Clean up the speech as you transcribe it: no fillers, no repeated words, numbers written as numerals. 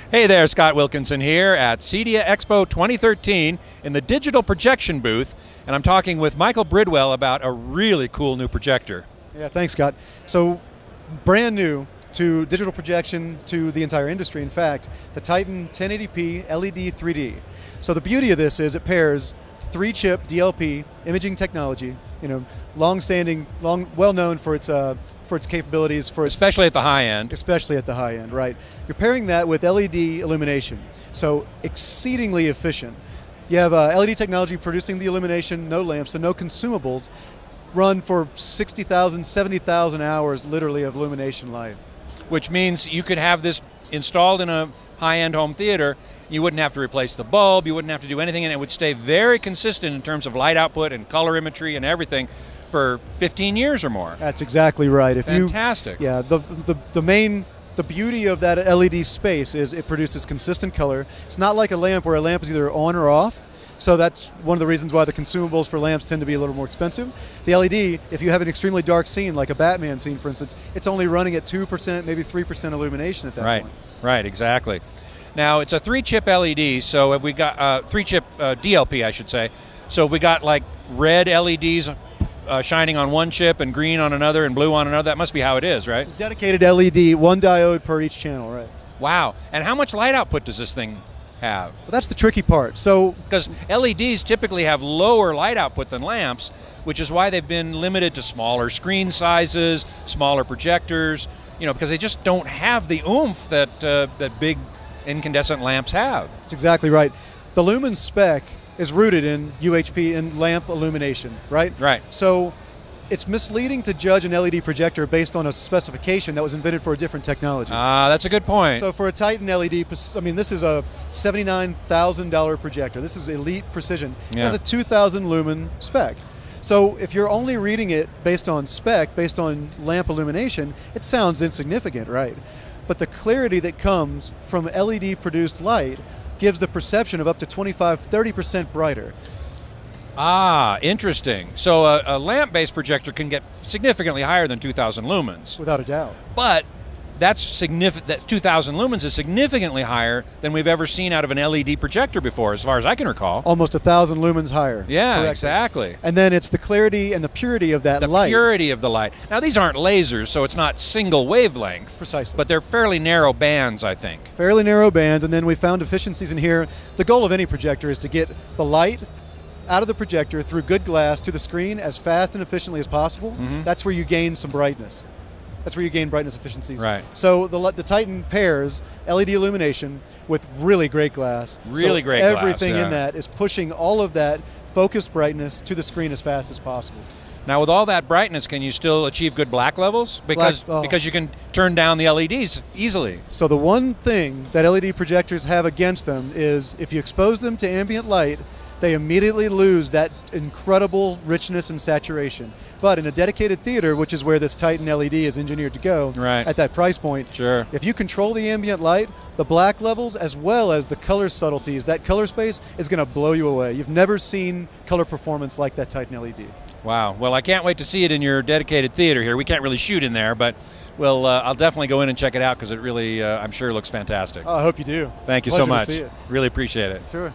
Hey there, Scott Wilkinson here at CEDIA Expo 2013 in the digital projection booth, and I'm talking with Michael Bridwell about a really cool new projector. Yeah, thanks, Scott. So, brand new to digital projection to the entire industry. In fact, the Titan 1080p LED 3D. So the beauty of this is it pairs 3-chip DLP imaging technology, long-standing, well-known for its capabilities, Especially at the high end. Especially at the high end, right? You're pairing that with LED illumination, so exceedingly efficient. You have LED technology producing the illumination, no lamps, and no consumables, run for 60,000, 70,000 hours literally of illumination light. Which means you could have this installed in a high-end home theater. You wouldn't have to replace the bulb, you wouldn't have to do anything, and it would stay very consistent in terms of light output and color imagery and everything for 15 years or more. That's exactly right. Fantastic. The beauty of that LED space is it produces consistent color. It's not like a lamp where a lamp is either on or off. So that's one of the reasons why the consumables for lamps tend to be a little more expensive. The LED, if you have an extremely dark scene, like a Batman scene, for instance, it's only running at 2%, maybe 3% illumination at that point. Right, exactly. Now, it's a 3-chip LED, so if we got 3-chip DLP, I should say. So if we got like red LEDs shining on one chip and green on another and blue on another, that must be how it is, right? It's a dedicated LED, one diode per each channel, right? Wow. And how much light output does this thing have? Well, that's the tricky part. So, because LEDs typically have lower light output than lamps, which is why they've been limited to smaller screen sizes, smaller projectors, because they just don't have the oomph that big incandescent lamps have. That's exactly right. The lumen spec is rooted in UHP and lamp illumination, right? Right. So it's misleading to judge an LED projector based on a specification that was invented for a different technology. That's a good point. So for a Titan LED, this is a $79,000 projector. This is elite precision. Yeah. It has a 2,000 lumen spec. So if you're only reading it based on spec, based on lamp illumination, it sounds insignificant, right? But the clarity that comes from LED produced light gives the perception of up to 25-30% brighter. Interesting. So a lamp-based projector can get significantly higher than 2,000 lumens. Without a doubt. But that's significant. That 2,000 lumens is significantly higher than we've ever seen out of an LED projector before, as far as I can recall. Almost 1,000 lumens higher. Yeah, correctly. exactly. And then it's the clarity and the purity of that light. The purity of the light. Now, these aren't lasers, so it's not single wavelength. Precisely. But they're fairly narrow bands, I think. Fairly narrow bands, and then we found efficiencies in here. The goal of any projector is to get the light out of the projector through good glass to the screen as fast and efficiently as possible. Mm-hmm. That's where you gain some brightness. That's where you gain brightness efficiencies. Right. So the Titan pairs LED illumination with really great glass. Really great glass, everything yeah. in that is pushing all of that focused brightness to the screen as fast as possible. Now, with all that brightness, can you still achieve good black levels? Because you can turn down the LEDs easily. So the one thing that LED projectors have against them is if you expose them to ambient light, they immediately lose that incredible richness and saturation. But in a dedicated theater, which is where this Titan LED is engineered to go, right, at that price point, sure, if you control the ambient light, the black levels, as well as the color subtleties, that color space is going to blow you away. You've never seen color performance like that Titan LED. Wow. Well, I can't wait to see it in your dedicated theater here. We can't really shoot in there, but I'll definitely go in and check it out because it really, I'm sure, looks fantastic. Oh, I hope you do. Thank you so much. To see it. Really appreciate it. Sure.